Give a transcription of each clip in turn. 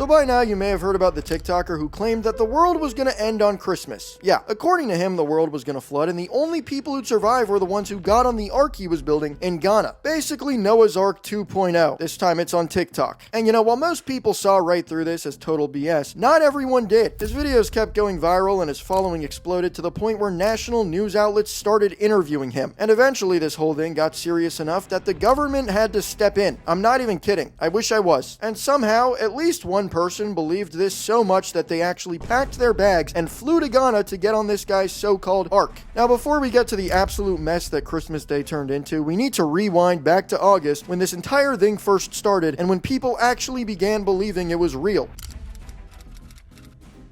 So by now you may have heard about the TikToker who claimed that the world was going to end on Christmas. Yeah, according to him, the world was going to flood and the only people who'd survive were the ones who got on the ark he was building in Ghana. Basically Noah's Ark 2.0. This time it's on TikTok. And you know, while most people saw right through this as total BS, not everyone did. His videos kept going viral and his following exploded to the point where national news outlets started interviewing him. And eventually this whole thing got serious enough that the government had to step in. I'm not even kidding. I wish I was. And somehow, at least one person believed this so much that they actually packed their bags and flew to Ghana to get on this guy's so-called ark. Now, before we get to the absolute mess that Christmas Day turned into, we need to rewind back to August when this entire thing first started and when people actually began believing it was real.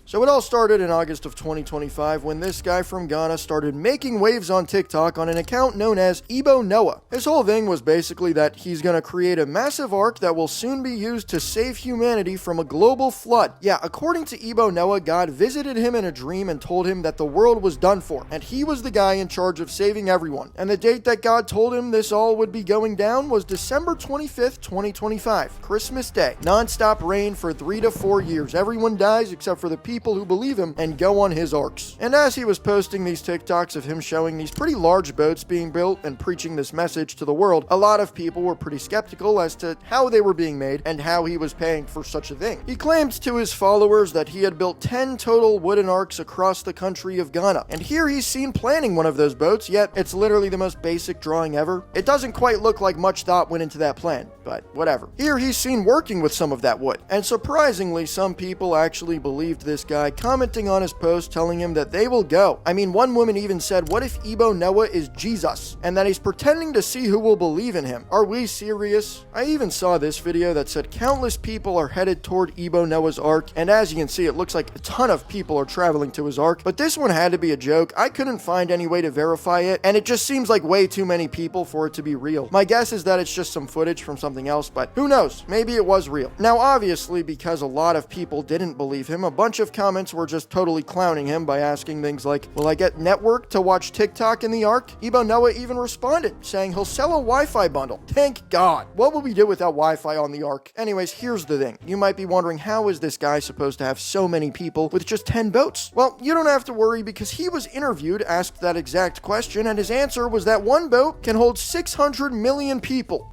So it all started in August of 2025 when this guy from Ghana started making waves on TikTok on an account known as EboNoah. His whole thing was basically that he's gonna create a massive ark that will soon be used to save humanity from a global flood. Yeah, according to EboNoah, God visited him in a dream and told him that the world was done for, and he was the guy in charge of saving everyone. And the date that God told him this all would be going down was December 25th, 2025, Christmas Day. Non-stop rain for 3 to 4 years. Everyone dies except for the people who believe him and go on his arks. And as he was posting these TikToks of him showing these pretty large boats being built and preaching this message to the world, a lot of people were pretty skeptical as to how they were being made and how he was paying for such a thing. He claimed to his followers that he had built 10 total wooden arks across the country of Ghana. And here he's seen planning one of those boats, yet it's literally the most basic drawing ever. It doesn't quite look like much thought went into that plan, but whatever. Here he's seen working with some of that wood. And surprisingly, some people actually believed this guy, commenting on his post telling him that they will go. I mean, one woman even said, what if EboNoah is Jesus and that he's pretending to see who will believe in him? Are we serious? I even saw this video that said countless people are headed toward EboNoah's ark, and as you can see, it looks like a ton of people are traveling to his ark, but this one had to be a joke. I couldn't find any way to verify it, and it just seems like way too many people for it to be real. My guess is that it's just some footage from something else, but who knows? Maybe it was real. Now, obviously, because a lot of people didn't believe him, a bunch of comments were just totally clowning him by asking things like, will I get network to watch TikTok in the ark? EboNoah even responded, saying he'll sell a Wi-Fi bundle. Thank God. What would we do without Wi-Fi on the ark? Anyways, here's the thing. You might be wondering, how is this guy supposed to have so many people with just 10 boats? Well, you don't have to worry because he was interviewed, asked that exact question, and his answer was that one boat can hold 600 million people.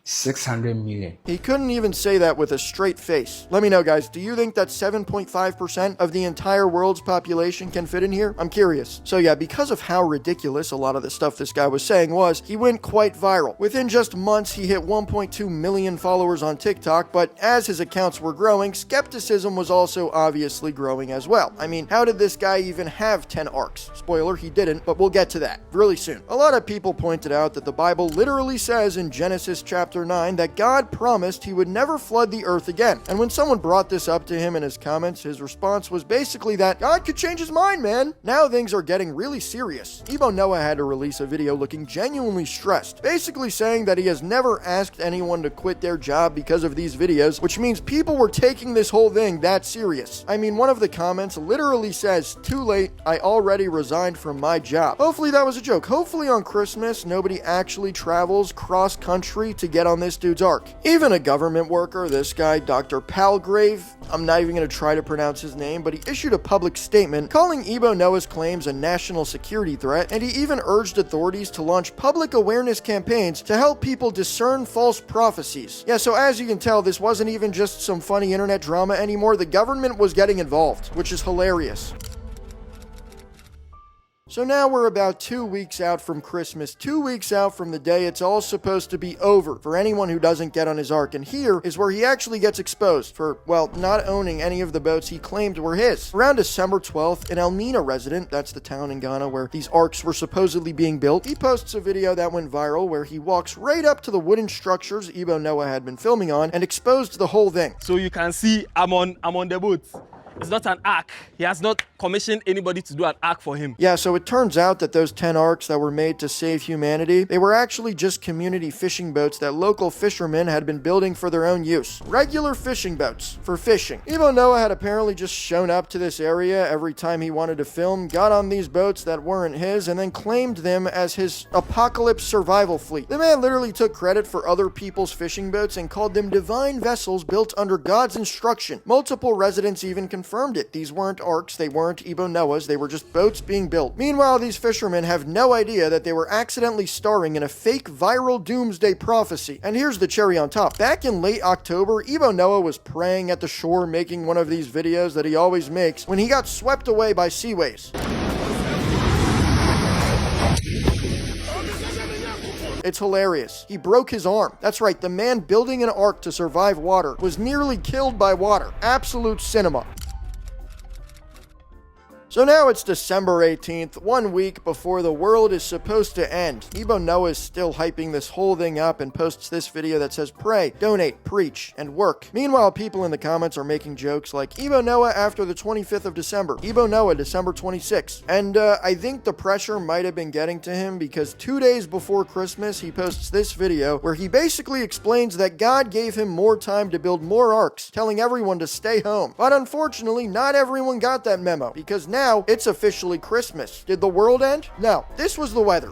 600 million. He couldn't even say that with a straight face. Let me know, guys, do you think that 7.5% of the entire world's population can fit in here? I'm curious. So yeah, because of how ridiculous a lot of the stuff this guy was saying was, he went quite viral. Within just months, he hit 1.2 million followers on TikTok, but as his accounts were growing, skepticism was also obviously growing as well. I mean, how did this guy even have 10 arks? Spoiler, he didn't, but we'll get to that really soon. A lot of people pointed out that the Bible literally says in Genesis chapter 9 that God promised he would never flood the earth again. And when someone brought this up to him in his comments, his response was basically that God could change his mind, man. Now things are getting really serious. EboNoah had to release a video looking genuinely stressed, basically saying that he has never asked anyone to quit their job because of these videos, which means people were taking this whole thing that serious. I mean, one of the comments literally says, too late, I already resigned from my job. Hopefully that was a joke. Hopefully on Christmas, nobody actually travels cross country to get on this dude's ark. Even a government worker, this guy, Dr. Palgrave, I'm not even going to try to pronounce his name, but he issued a public statement calling EboNoah's claims a national security threat, and he even urged authorities to launch public awareness campaigns to help people discern false prophecies. Yeah, so as you can tell, this wasn't even just some funny internet drama anymore. The government was getting involved, which is hilarious. So now we're about 2 weeks out from Christmas, 2 weeks out from the day it's all supposed to be over for anyone who doesn't get on his ark, and here is where he actually gets exposed for, well, not owning any of the boats he claimed were his. Around December 12th, an Elmina resident, that's the town in Ghana where these arks were supposedly being built, he posts a video that went viral where he walks right up to the wooden structures EboNoah had been filming on and exposed the whole thing. So you can see I'm on the boat. It's not an ark. He has not commissioned anybody to do an ark for him. Yeah, so it turns out that those 10 arks that were made to save humanity, they were actually just community fishing boats that local fishermen had been building for their own use. Regular fishing boats for fishing. EboNoah had apparently just shown up to this area every time he wanted to film, got on these boats that weren't his, and then claimed them as his apocalypse survival fleet. The man literally took credit for other people's fishing boats and called them divine vessels built under God's instruction. Multiple residents even confirmed it. These weren't arks, they weren't EboNoahs, they were just boats being built. Meanwhile, these fishermen have no idea that they were accidentally starring in a fake viral doomsday prophecy. And here's the cherry on top. Back in late October, EboNoah was praying at the shore making one of these videos that he always makes when he got swept away by sea waves. It's hilarious. He broke his arm. That's right, the man building an ark to survive water was nearly killed by water. Absolute cinema. So now it's December 18th, 1 week before the world is supposed to end. EboNoah is still hyping this whole thing up and posts this video that says pray, donate, preach, and work. Meanwhile, people in the comments are making jokes like EboNoah after the 25th of December, EboNoah December 26th. And I think the pressure might have been getting to him because 2 days before Christmas, he posts this video where he basically explains that God gave him more time to build more arks, telling everyone to stay home. But unfortunately, not everyone got that memo because now it's officially Christmas. Did the world end? No. This was the weather.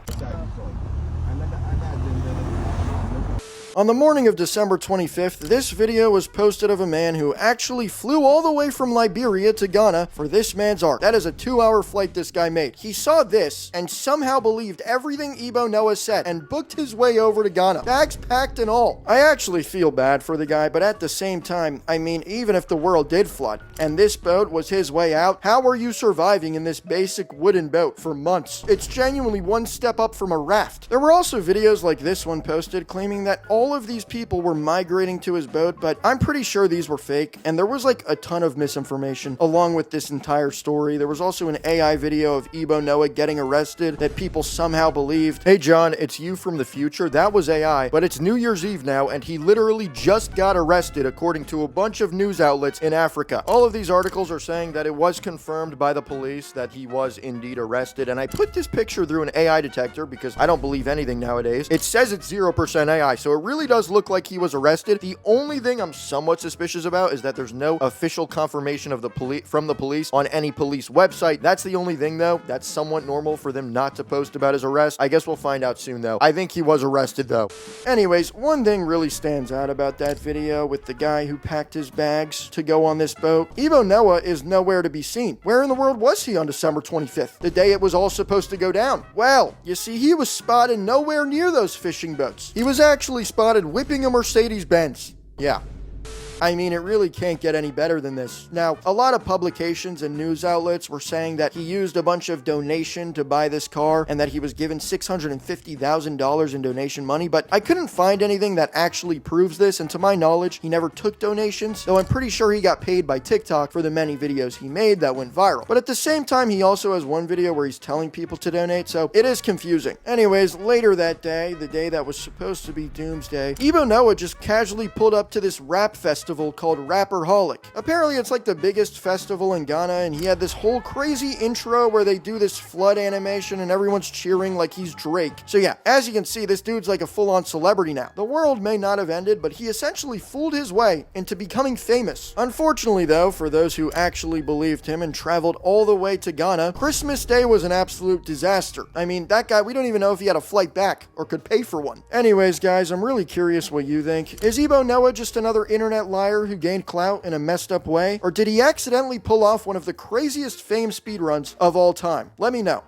On the morning of December 25th, this video was posted of a man who actually flew all the way from Liberia to Ghana for this man's ark. That is a 2-hour flight this guy made. He saw this and somehow believed everything EboNoah said and booked his way over to Ghana. Bags packed and all. I actually feel bad for the guy, but at the same time, I mean, even if the world did flood and this boat was his way out, how are you surviving in this basic wooden boat for months? It's genuinely one step up from a raft. There were also videos like this one posted claiming that all of these people were migrating to his boat, but I'm pretty sure these were fake, and there was like a ton of misinformation along with this entire story. There was also an AI video of EboNoah getting arrested that people somehow believed. Hey John, it's you from the future. That was AI, but it's New Year's Eve now, and he literally just got arrested according to a bunch of news outlets in Africa. All of these articles are saying that it was confirmed by the police that he was indeed arrested, and I put this picture through an AI detector because I don't believe anything nowadays. It says it's 0% AI, so it really does look like he was arrested. The only thing I'm somewhat suspicious about is that there's no official confirmation of from the police on any police website. That's the only thing though. That's somewhat normal for them not to post about his arrest. I guess we'll find out soon though. I think he was arrested though. Anyways, one thing really stands out about that video with the guy who packed his bags to go on this boat. EboNoah is nowhere to be seen. Where in the world was he on December 25th, the day it was all supposed to go down? Well, you see, he was spotted nowhere near those fishing boats. He was actually spotted whipping a Mercedes-Benz. Yeah. I mean, it really can't get any better than this. Now, a lot of publications and news outlets were saying that he used a bunch of donation to buy this car and that he was given $650,000 in donation money, but I couldn't find anything that actually proves this, and to my knowledge, he never took donations, though I'm pretty sure he got paid by TikTok for the many videos he made that went viral. But at the same time, he also has one video where he's telling people to donate, so it is confusing. Anyways, later that day, the day that was supposed to be Doomsday, EboNoah just casually pulled up to this rap festival called Rapperholic. Apparently it's like the biggest festival in Ghana, and he had this whole crazy intro where they do this flood animation and everyone's cheering like he's Drake. So yeah, as you can see, this dude's like a full-on celebrity now. The world may not have ended, but he essentially fooled his way into becoming famous. Unfortunately though, for those who actually believed him and traveled all the way to Ghana, Christmas Day was an absolute disaster. I mean, that guy, we don't even know if he had a flight back or could pay for one. Anyways guys, I'm really curious what you think. Is EboNoah just another internet liar who gained clout in a messed up way? Or did he accidentally pull off one of the craziest fame speedruns of all time? Let me know.